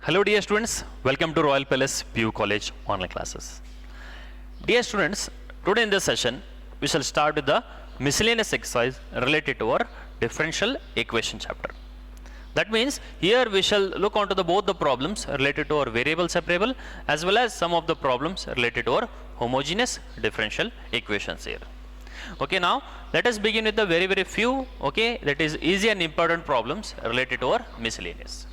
Hello dear students, welcome to Royal Palace PU College online classes. Dear students, today in this session we shall start with the miscellaneous exercise related to our differential equation chapter. That means here we shall look onto both the problems related to our variable separable as well as some of the problems related to our homogeneous differential equations here. Okay, now let us begin with the very few, okay, that is easy and important problems related to our miscellaneous.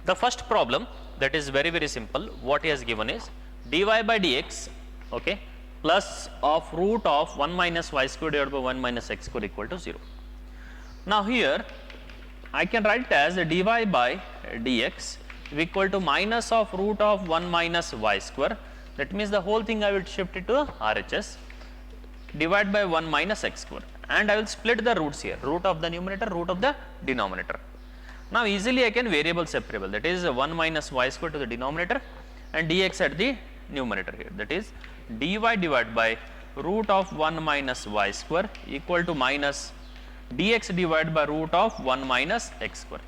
The first problem, that is very simple. What he has given is dy by dx, okay, plus of root of 1 minus y square divided by 1 minus x square equal to 0. Now here I can write it as dy by dx equal to minus of root of 1 minus y square. That means the whole thing I will shift it to RHS, divide by 1 minus x square, and I will split the roots here, root of the numerator, root of the denominator. Now easily I can variable separable, that is 1 minus y square to the denominator and dx at the numerator here, that is dy divided by root of 1 minus y square equal to minus dx divided by root of 1 minus x square.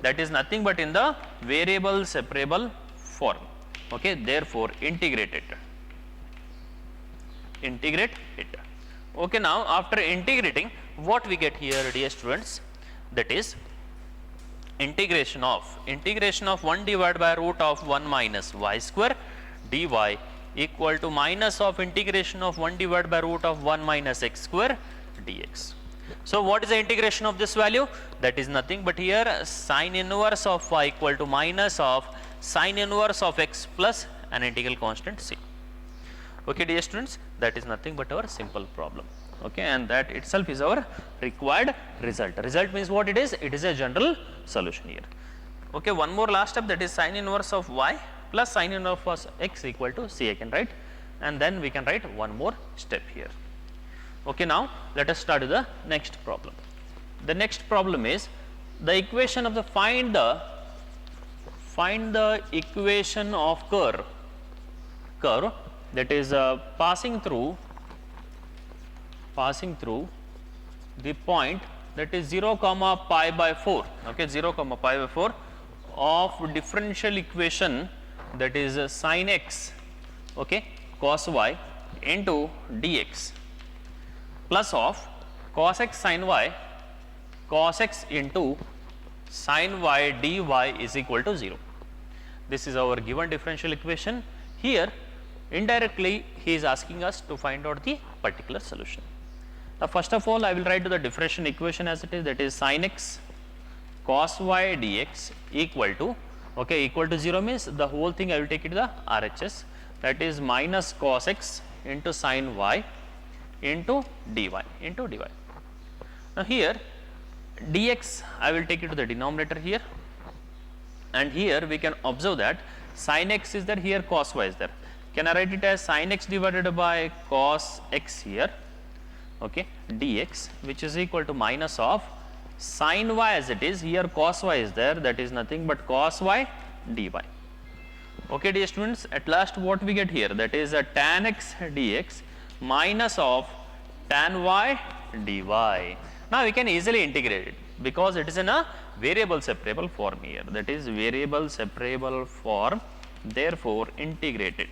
That is nothing but in the variable separable form. Okay, therefore integrate it. Okay, now after integrating, what we get here, dear students, that is integration of 1 divided by root of 1 minus y square dy equal to minus of integration of 1 divided by root of 1 minus x square dx. So what is the integration of this value? That is nothing but here sine inverse of y equal to minus of sine inverse of x plus an integral constant c. Okay, dear students, that is nothing but our simple problem. Okay, and that itself is our required result. Result means what it is? It is a general solution here. Okay, one more last step, that is sine inverse of y plus sine inverse of x equal to c I can write, and then we can write one more step here. Okay, now let us start with the next problem. The next problem is the equation of the find the equation of curve that is passing through the point that is 0 comma pi by 4, okay, 0 comma pi by 4 of differential equation that is sin x, okay, cos y into dx plus of cos x sin y cos x into sin y dy is equal to 0. This is our given differential equation. Here indirectly he is asking us to find out the particular solution. Now first of all I will write to the differential equation as it is, that is sin x cos y dx equal to, okay, equal to 0 means the whole thing I will take it to the RHS, that is minus cos x into sin y into dy. Now here dx I will take it to the denominator here, and here we can observe that sin x is there, here cos y is there. Can I write it as sin x divided by cos x here, okay, dx, which is equal to minus of sin y as it is, here cos y is there, that is nothing but cos y dy. Okay, dear students, at last what we get here, that is a tan x dx minus of tan y dy. Now we can easily integrate it because it is in a variable separable form here, that is variable separable form, therefore integrate it.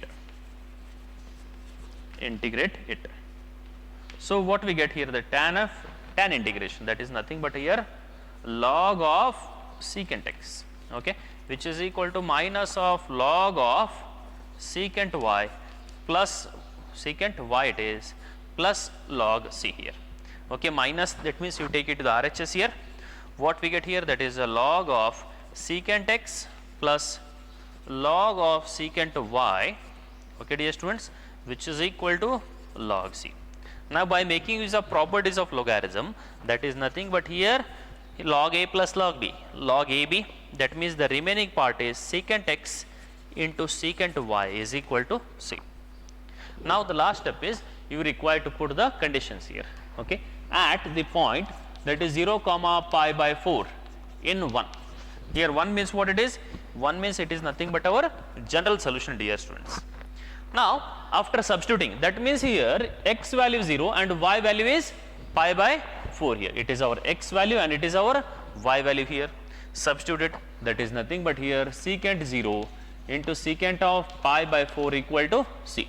So what we get here, the tan integration, that is nothing but here log of secant x, okay, which is equal to minus of log of secant y plus secant y it is plus log c here, okay, minus, that means you take it to the RHS here. What we get here, that is a log of secant x plus log of secant y, okay, dear students, which is equal to log c. Now by making use of properties of logarithm, that is nothing but here log a plus log b, log ab, that means the remaining part is secant x into secant y is equal to c. Now the last step is you require to put the conditions here, okay, at the point that is 0 comma pi by 4 in 1. Here 1 means what it is? 1 means it is nothing but our general solution, dear students. Now after substituting, that means here x value 0 and y value is pi by 4 here. It is our x value and it is our y value here. Substitute it. that is nothing but here secant 0 into secant of pi by 4 equal to c.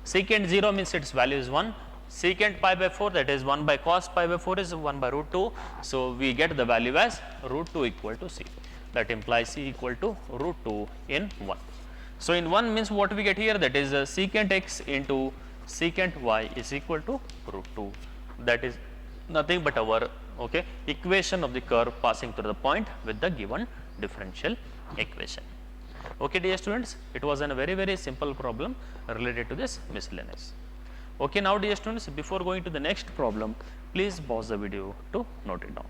Secant 0 means its value is 1, secant pi by 4 that is 1 by cos pi by 4 is 1 by root 2. So, we get the value as root 2 equal to c, that implies c equal to root 2 in 1. So, in 1 means what we get here, that is secant x into secant y is equal to root 2, that is nothing but our equation of the curve passing through the point with the given differential equation. Okay, dear students, it was a very simple problem related to this miscellaneous. Okay, now dear students, before going to the next problem, please pause the video to note it down.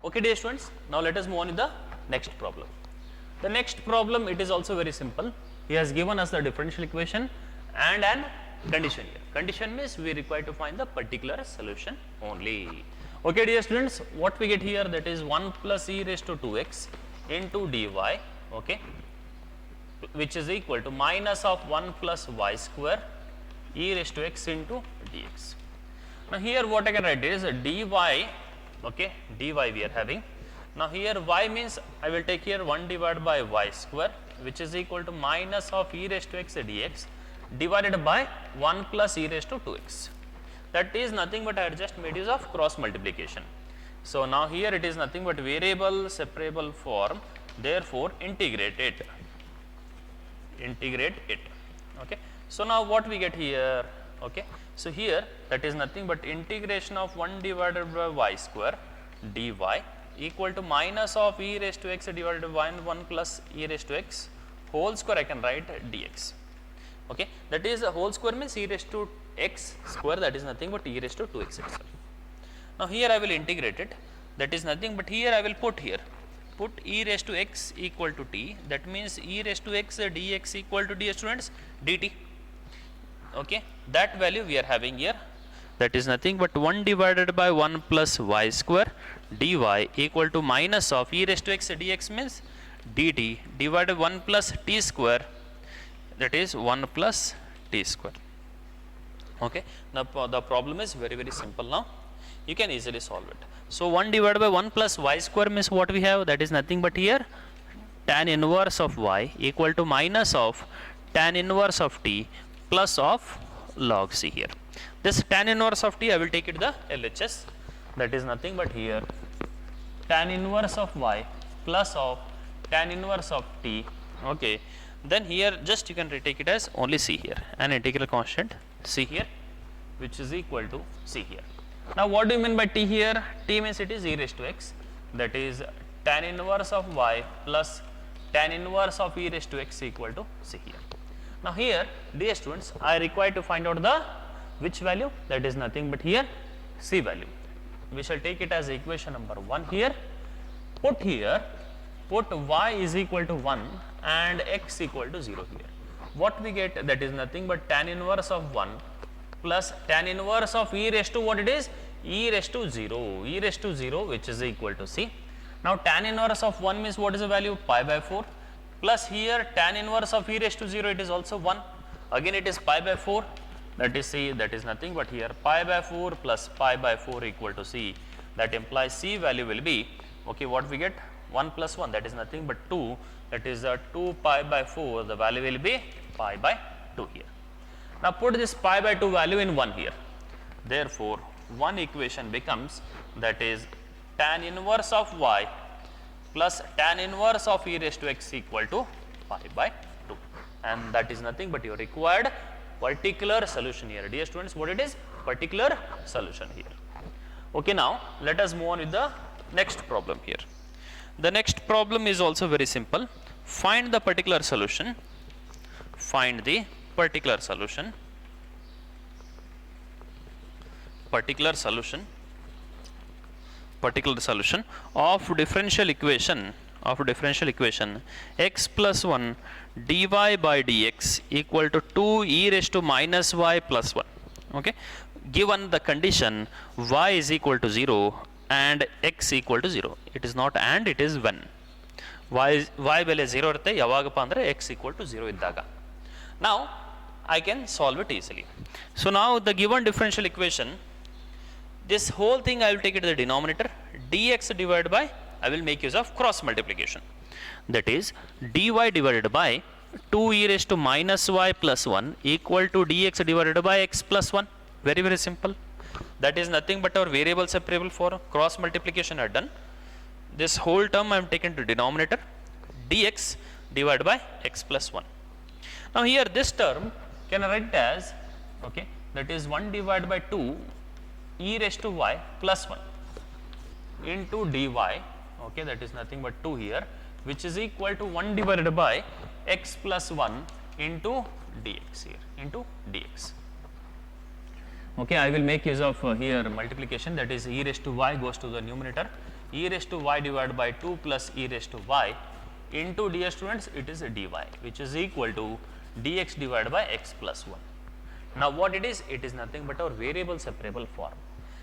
Okay, dear students, now let us move on to the next problem. The next problem, it is also very simple. He has given us the differential equation and an condition here. Condition means we require to find the particular solution only. Okay, dear students, what we get here, that is 1 plus e raised to 2x into dy, okay, which is equal to minus of 1 plus y square e raised to x into dx. Now, here what I can write is dy, okay, dy we are having. Now, here y means I will take here 1 divided by y square, which is equal to minus of e raised to x dx divided by 1 plus e raised to 2x. That is nothing but I had just made use of cross multiplication. So, now here it is nothing but variable separable form, therefore, integrate it. Okay. So, now what we get here, okay. So, here that is nothing but integration of 1 divided by y square dy equal to minus of e raised to x divided by 1 plus e raised to x whole square I can write dx. Okay. That is a whole square means e raised to x square, that is nothing but e raised to 2x itself. Now, here I will integrate it, that is nothing but here I will put e raised to x equal to t, that means e raised to x dx equal to, dear students, dt. Okay. That value we are having here, that is nothing but 1 divided by 1 plus y square dy equal to minus of e raised to x dx means dt divided 1 plus t square, that is 1 plus t square. Okay. Now, the problem is very simple now, you can easily solve it. So, 1 divided by 1 plus y square means what we have, that is nothing but here tan inverse of y equal to minus of tan inverse of t plus of log c here. This tan inverse of t I will take it the LHS, that is nothing but here tan inverse of y plus of tan inverse of t. Okay. Then here just you can retake it as only c here, an integral constant c here, which is equal to c here. Now, what do you mean by t here? T means it is e raised to x, that is tan inverse of y plus tan inverse of e raised to x equal to c here. Now, here dear students, I require to find out the which value, that is nothing but here c value. We shall take it as equation number 1 here, put y is equal to 1 and x equal to 0 here. What we get, that is nothing but tan inverse of 1 plus tan inverse of e raised to what it is, e raised to 0, which is equal to c. Now, tan inverse of 1 means what is the value, pi by 4, plus here tan inverse of e raised to 0, it is also 1, again it is pi by 4, that is c, that is nothing but here pi by 4 plus pi by 4 equal to c, that implies c value will be, okay, what we get, 1 plus 1, that is nothing but 2, that is 2 pi by 4, the value will be pi by 2 here. Now, put this pi by 2 value in 1 here, therefore, one equation becomes, that is tan inverse of y plus tan inverse of e raised to x equal to pi by 2, and that is nothing but your required particular solution here. Dear students, what it is? Particular solution here. Okay, now let us move on with the next problem here. The next problem is also very simple. Find the particular solution. Find the particular solution. Particular solution of differential equation x plus 1 dy by dx equal to 2 e raised to minus y plus 1. Okay, given the condition y is equal to 0 and x equal to 0, it is not and, it is when y value 0 irutte yavagappa andre x equal to 0 iddaga. Now I can solve it easily. So now the given differential equation, this whole thing I will take it to the denominator, dx divided by I will make use of cross multiplication. That is dy divided by 2 e raised to minus y plus 1 equal to dx divided by x plus 1. Very, very simple. That is nothing but our variable separable form. Cross multiplication are done. This whole term I am taken to denominator, dx divided by x plus 1. Now here this term can write as, okay, that is 1 divided by 2 e raised to y plus 1 into dy, okay, that is nothing but 2 here, which is equal to 1 divided by x plus 1 into dx here, into dx. Okay, I will make use of here multiplication, that is e raised to y goes to the numerator, e raised to y divided by 2 plus e raised to y into ds, students, it is a dy, which is equal to dx divided by x plus 1. Now what it is? It is nothing but our variable separable form.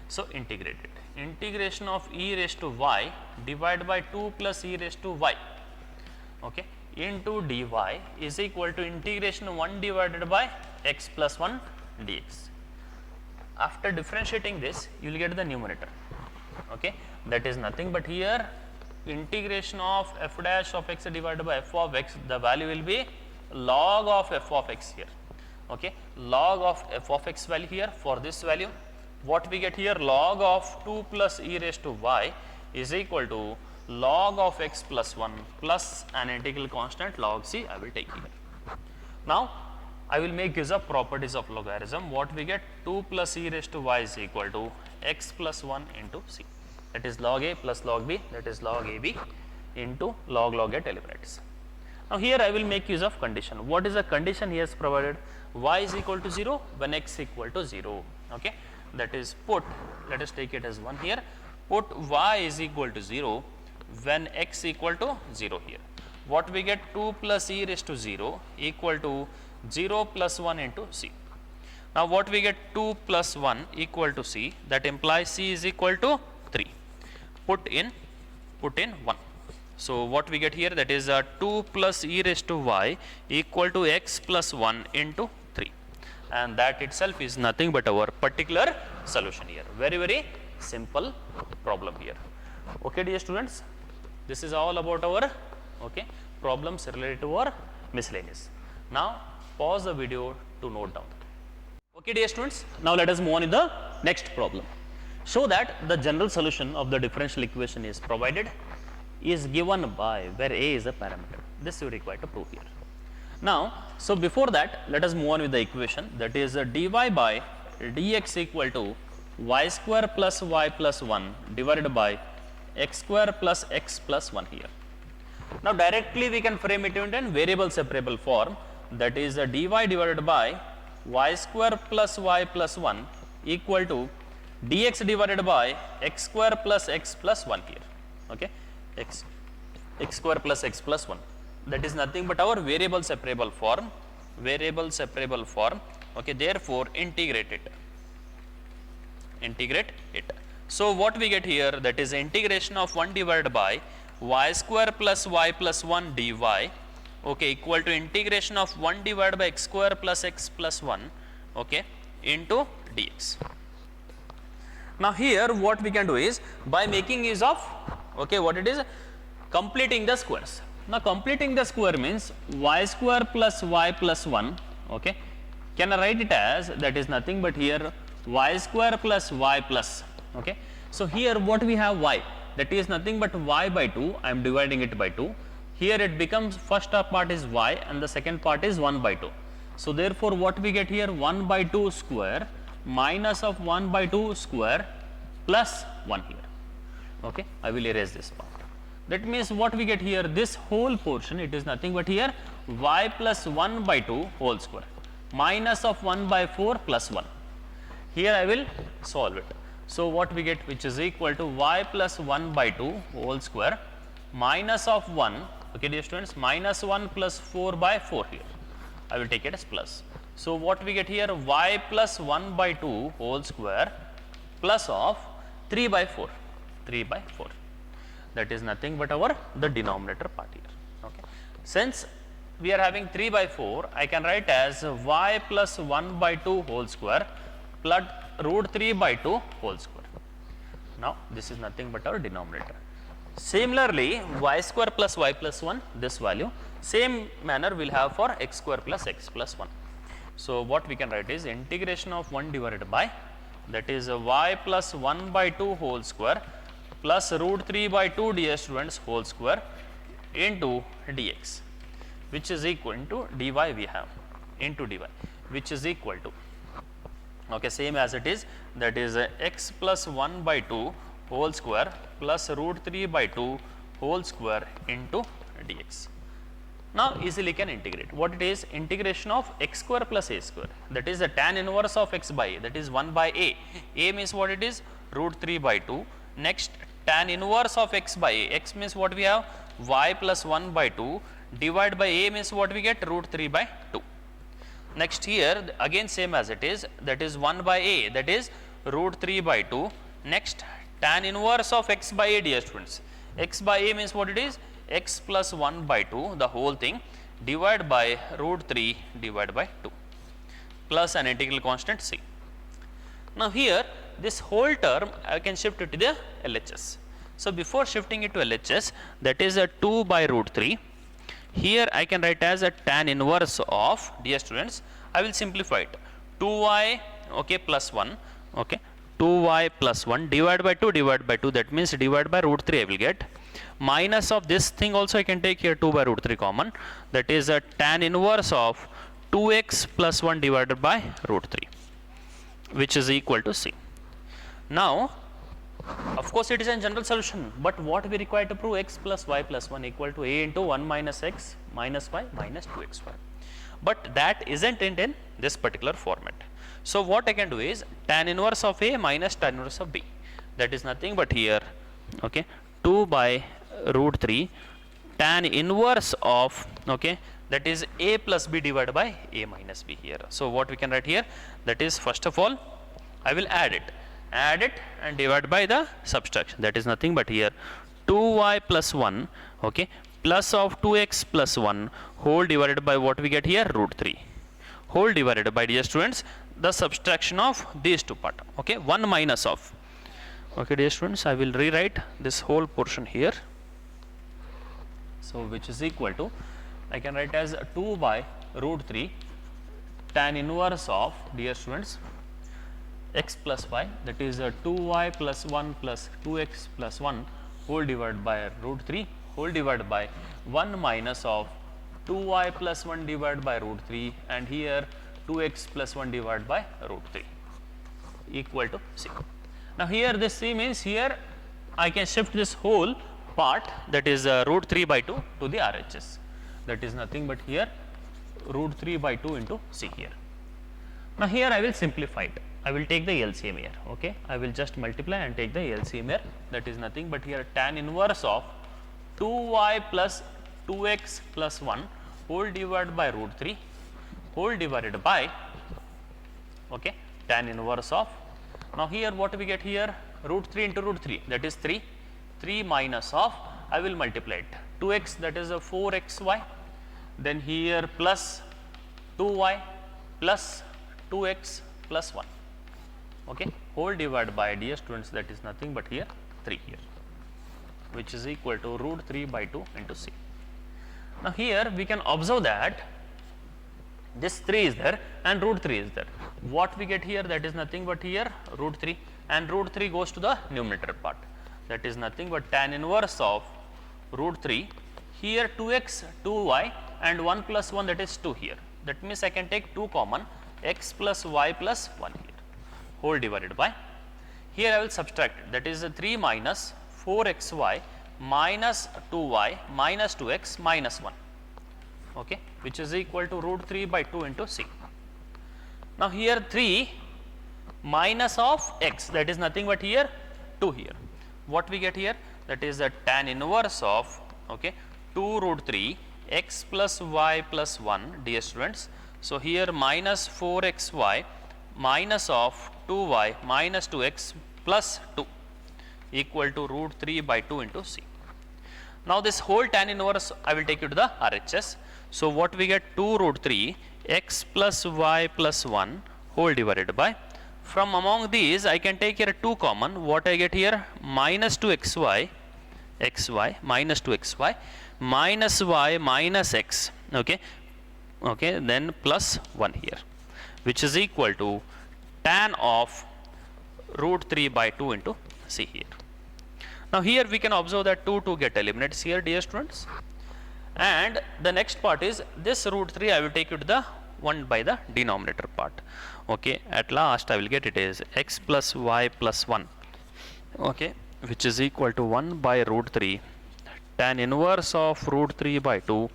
So integrate it. Integration of e raised to y divided by 2 plus e raised to y, okay, into dy is equal to integration 1 divided by x plus 1 dx. After differentiating this, you will get the numerator, okay, that is nothing but here integration of f dash of x divided by f of x, the value will be log of f of x here, okay, log of f of x value here. For this value, what we get here, log of 2 plus e raised to y is equal to log of x plus 1 plus an integral constant log c I will take here. Now I will make use of properties of logarithm. What we get, 2 plus e raised to y is equal to x plus 1 into c, that is log a plus log b, that is log ab into log a eliminates. Now here I will make use of condition. What is the condition he has provided? Y is equal to 0 when x equal to 0, okay, that is put, let us take it as 1 here, put y is equal to 0 when x equal to 0 here. What we get, 2 plus e raised to 0 equal to 0 plus 1 into c. Now what we get, 2 plus 1 equal to c, that implies c is equal to 3. Put in 1. So what we get here, that is 2 plus e raised to y equal to x plus 1 into 3, and that itself is nothing but our particular solution here. Very, very simple problem here. Okay, dear students, this is all about our, okay, problems related to our miscellaneous. Now pause the video to note down. Okay, dear students, now let us move on in the next problem. Show that the general solution of the differential equation is provided, is given by, where a is a parameter. This you require to prove here. Now, so before that, let us move on with the equation, that is dy by dx equal to y square plus y plus 1 divided by x square plus x plus 1 here. Now directly we can frame it in variable separable form, that is dy divided by y square plus y plus 1 equal to dx divided by x square plus x plus 1 here, okay, x square plus x plus 1, that is nothing but our variable separable form, okay, therefore integrate it. So what we get here, that is integration of 1 divided by y square plus y plus 1 dy, okay, equal to integration of 1 divided by x square plus x plus 1, okay, into dx. Now here what we can do is, by making use of, okay, what it is, completing the squares. Now completing the square means y square plus y plus 1, okay, can I write it as, that is nothing but here y square plus y plus, okay. So here what we have, y, that is nothing but y by 2, I am dividing it by 2. Here it becomes, first part is y and the second part is 1 by 2. So therefore what we get here, 1 by 2 square minus of 1 by 2 square plus 1 here, okay. I will erase this part. That means what we get here, this whole portion, it is nothing but here y plus 1 by 2 whole square minus of 1 by 4 plus 1. Here I will solve it. So what we get, which is equal to y plus 1 by 2 whole square minus of 1, okay dear students, minus 1 plus 4 by 4 here. I will take it as plus. So what we get here, y plus 1 by 2 whole square plus of 3 by 4, that is nothing but our the denominator part here, okay. Since we are having 3 by 4, I can write as y plus 1 by 2 whole square plus root 3 by 2 whole square. Now this is nothing but our denominator. Similarly, y square plus y plus 1, this value, same manner we'll have for x square plus x plus 1. So what we can write is integration of 1 divided by, that is y plus 1 by 2 whole square plus root 3 by 2 dear students whole square into dx, which is equal to dy we have into dy, which is equal to, okay, same as it is, that is x plus 1 by 2 whole square plus root 3 by 2 whole square into dx. Now easily can integrate. What it is? Integration of x square plus a square, that is the tan inverse of x by a, that is 1 by a. A means what it is? Root 3 by 2. Next, tan inverse of x by a. X means what we have? Y plus 1 by 2 divided by a means what we get? Root 3 by 2. Next here again same as it is, that is 1 by a, that is root 3 by 2. Next, tan inverse of x by a, dear students. X by a means what it is? X plus 1 by 2, the whole thing, divided by root 3 divided by 2 plus an integral constant c. Now here this whole term I can shift it to the LHS. So before shifting it to LHS, that is a 2 by root 3. Here I can write as a tan inverse of, dear students, I will simplify it, 2y, okay, plus 1, okay, 2y plus 1 divided by 2, that means divided by root 3 I will get, minus of this thing also I can take here 2 by root 3 common, that is a tan inverse of 2x plus 1 divided by root 3, which is equal to c. Now of course it is a general solution, but what we require to prove x plus y plus 1 equal to a into 1 minus x minus y minus 2xy, but that isn't in this particular format. So what I can do is tan inverse of a minus tan inverse of b, that is nothing but here, okay, 2 by root 3 tan inverse of, okay, that is a plus b divided by a minus b here. So what we can write here, that is first of all I will add it and divide by the subtraction, that is nothing but here 2y plus 1, okay, plus of 2x plus 1 whole divided by what we get here, root 3 whole divided by, dear students, the subtraction of these two part, okay, 1 minus of, okay, dear students, I will rewrite this whole portion here. So which is equal to, I can write as 2 by root 3 tan inverse of, dear students, x plus y, that is 2y plus 1 plus 2x plus 1 whole divided by root 3 whole divided by 1 minus of 2y plus 1 divided by root 3 and here 2x plus 1 divided by root 3 equal to c. Now here this c means here I can shift this whole part, that is root 3 by 2 to the RHS, that is nothing but here root 3 by 2 into c here. Now here I will simplify it, I will take the LCM here, okay, I will just multiply and take the LCM here, that is nothing but here tan inverse of 2y plus 2x plus 1 whole divided by root 3 whole divided by, okay, tan inverse of, now here what we get here, root 3 into root 3, that is 3 minus of, I will multiply it, 2x, that is a 4xy, then here plus 2y plus 2x plus 1, okay, whole divided by, dear students, that is nothing but here 3 here, which is equal to root 3 by 2 into c. Now here we can observe that this 3 is there and root 3 is there. What we get here, that is nothing but here root 3 and root 3 goes to the numerator part, that is nothing but tan inverse of root 3, here 2x, 2y and 1 plus 1, that is 2 here, that means I can take 2 common, x plus y plus 1 here whole divided by, here I will subtract it, that is 3 minus 4xy minus 2y minus 2x minus 1, okay, which is equal to root 3 by 2 into c. Now here 3 minus of x, that is nothing but here 2 here, what we get here, that is a tan inverse of, okay, 2 root 3 x plus y plus 1, dear students. So here minus 4xy minus of 2y minus 2x plus 2 equal to root 3 by 2 into c. Now this whole tan inverse I will take it to the RHS. So what we get, 2 root 3 x plus y plus 1 whole divided by, from among these I can take here 2 common, what I get here, minus 2xy xy minus 2xy minus y minus x, okay, okay, then plus 1 here, which is equal to tan of root 3 by 2 into c here. Now here we can observe that 2 get eliminated here, dear students, and the next part is this root 3 I will take it to the 1 by the denominator part, okay. At last I will get it is x plus y plus 1, okay, which is equal to 1 by root 3 tan inverse of root 3 by 2,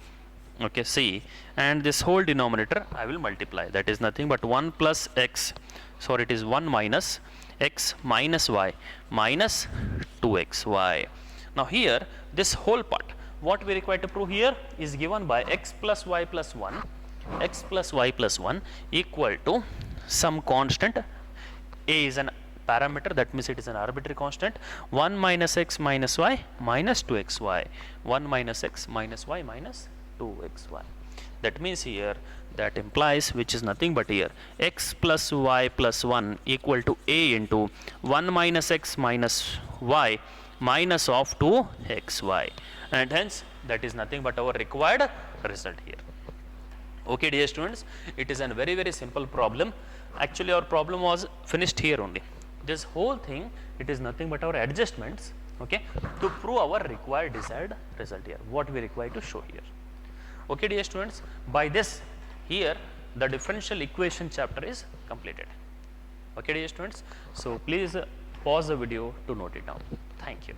okay, c, and this whole denominator I will multiply, that is nothing but 1 plus x, so it is 1 minus x minus y minus 2xy. Now here this whole part, what we require to prove here is given by x plus y plus 1, x plus y plus 1 equal to some constant, a is an parameter, that means it is an arbitrary constant, 1 minus x minus y minus 2xy, 1 minus x minus y minus 2xy. That means here, that implies, which is nothing but here, x plus y plus 1 equal to a into 1 minus x minus y minus of 2xy, and hence that is nothing but our required result here. Okay, dear students, it is a very, very simple problem. Actually our problem was finished here only. This whole thing, it is nothing but our adjustments, okay, to prove our required desired result here, what we require to show here. Okay, dear students, by this here the differential equation chapter is completed. Okay, dear students, so please pause the video to note it down. Thank you.